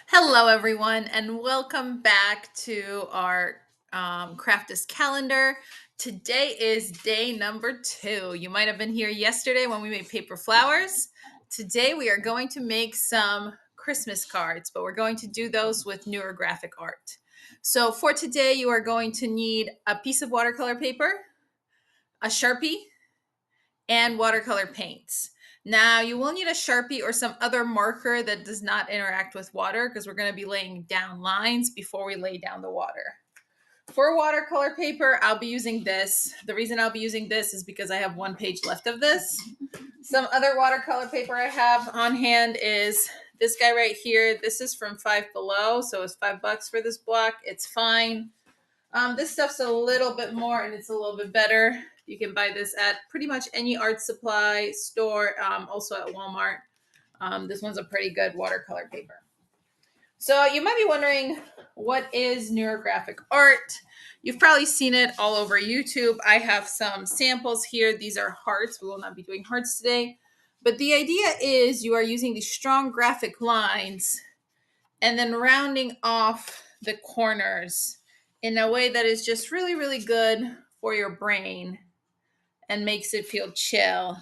Hello, everyone, and welcome back to our Craftist calendar. Today is day number 2. You might have been here yesterday when we made paper flowers. Today we are going to make some Christmas cards, but we're going to do those with neurographic art. So for today, you are going to need a piece of watercolor paper, a Sharpie, and watercolor paints. Now, you will need a Sharpie or some other marker that does not interact with water because we're going to be laying down lines before we lay down the water. For watercolor paper, I'll be using this. The reason I'll be using this is because I have one page left of this. Some other watercolor paper I have on hand is this guy right here. This is from Five Below, so it's $5 for this block. It's fine. This stuff's a little bit more and it's a little bit better. You can buy this at pretty much any art supply store, also at Walmart. This one's a pretty good watercolor paper. So you might be wondering, what is neurographic art? You've probably seen it all over YouTube. I have some samples here. These are hearts. We will not be doing hearts today. But the idea is you are using these strong graphic lines and then rounding off the corners in a way that is just really, really good for your brain and makes it feel chill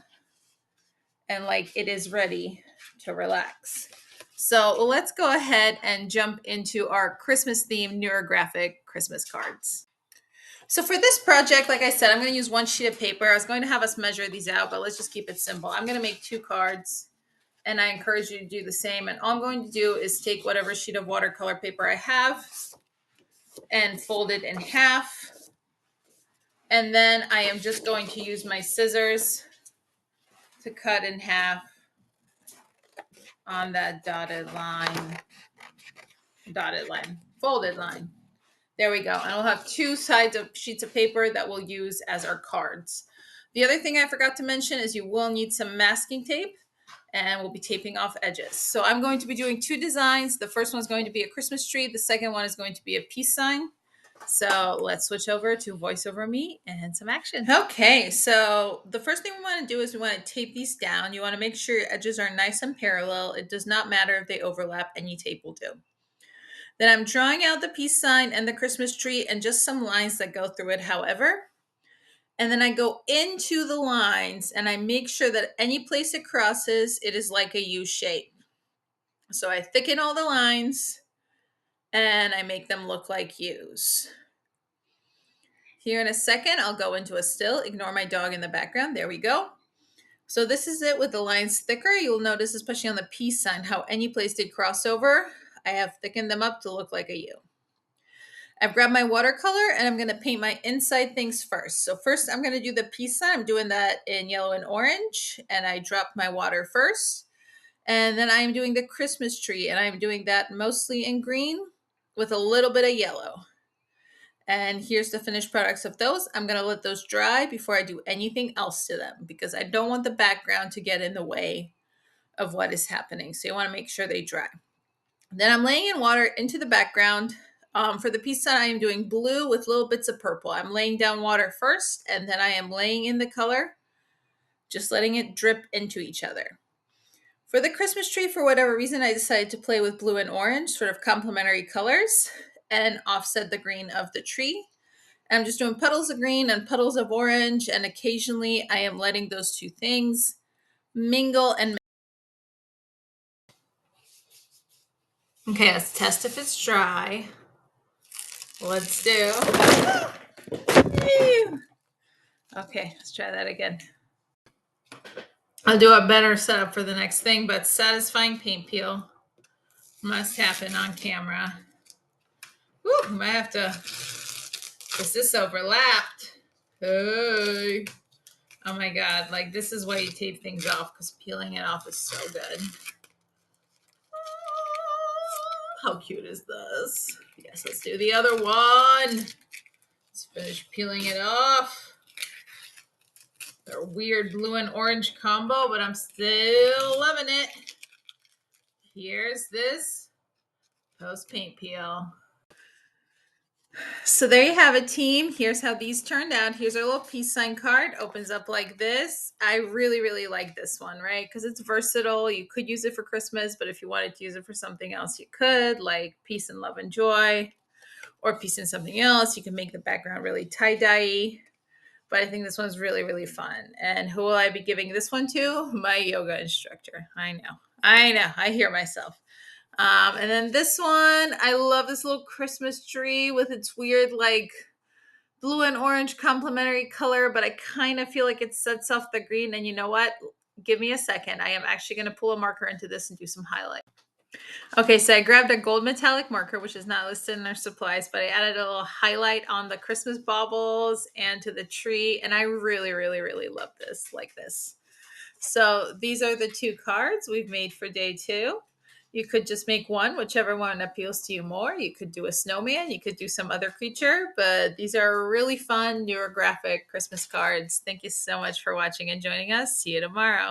and like it is ready to relax. So let's go ahead and jump into our Christmas themed neurographic Christmas cards. So for this project, like I said, I'm going to use one sheet of paper. I was going to have us measure these out, but let's just keep it simple. I'm going to make 2 cards and I encourage you to do the same. And all I'm going to do is take whatever sheet of watercolor paper I have and fold it in half. And then I am just going to use my scissors to cut in half on that folded line. There we go. And we'll have 2 sides of sheets of paper that we'll use as our cards. The other thing I forgot to mention is you will need some masking tape and we'll be taping off edges. So I'm going to be doing 2 designs. The first one is going to be a Christmas tree. The second one is going to be a peace sign. So let's switch over to voice over me and some action. Okay, so the first thing we want to do is we want to tape these down. You want to make sure your edges are nice and parallel. It does not matter if they overlap, any tape will do. Then I'm drawing out the peace sign and the Christmas tree and just some lines that go through it, however. And then I go into the lines and I make sure that any place it crosses, it is like a U shape. So I thicken all the lines and I make them look like U's. Here in a second, I'll go into a still. Ignore my dog in the background. There we go. So this is it with the lines thicker. You'll notice, especially on the peace sign, how any place they cross over, I have thickened them up to look like a U. I've grabbed my watercolor and I'm going to paint my inside things first. So first I'm going to do the peace sign. I'm doing that in yellow and orange, and I dropped my water first. And then I'm doing the Christmas tree, and I'm doing that mostly in green with a little bit of yellow. And here's the finished products of those. I'm going to let those dry before I do anything else to them because I don't want the background to get in the way of what is happening. So you want to make sure they dry. Then I'm laying in water into the background. For the peace sign, I am doing blue with little bits of purple. I'm laying down water first, and then I am laying in the color, just letting it drip into each other. For the Christmas tree, for whatever reason, I decided to play with blue and orange, sort of complementary colors, and offset the green of the tree. I'm just doing puddles of green and puddles of orange, and occasionally I am letting those 2 things mingle and okay, let's test if it's dry. Let's do. Okay, let's try that again. I'll do a better setup for the next thing, but satisfying paint peel must happen on camera. Ooh, might have to, is this overlapped? Hey. Oh my God, like this is why you tape things off, because peeling it off is so good. How cute is this? Yes, let's do the other one. Let's finish peeling it off. They're a weird blue and orange combo, but I'm still loving it. Here's this post paint peel. So there you have it, team. Here's how these turned out. Here's our little peace sign card. Opens up like this. I really, really like this one, right? Because it's versatile. You could use it for Christmas, but if you wanted to use it for something else, you could, like peace and love and joy, or peace and something else. You can make the background really tie-dye. But I think this one's really, really fun. And who will I be giving this one to? My yoga instructor. I know. I know. I hear myself. And then this one, I love this little Christmas tree with its weird, like blue and orange complementary color, but I kind of feel like it sets off the green. And you know what? Give me a second. I am actually going to pull a marker into this and do some highlight. Okay, so I grabbed a gold metallic marker, which is not listed in our supplies, but I added a little highlight on the Christmas baubles and to the tree. And I really, really, really love this, like this. So these are the two cards we've made for day 2. You could just make one, whichever one appeals to you more. You could do a snowman, you could do some other creature, but these are really fun neurographic Christmas cards. Thank you so much for watching and joining us. See you tomorrow.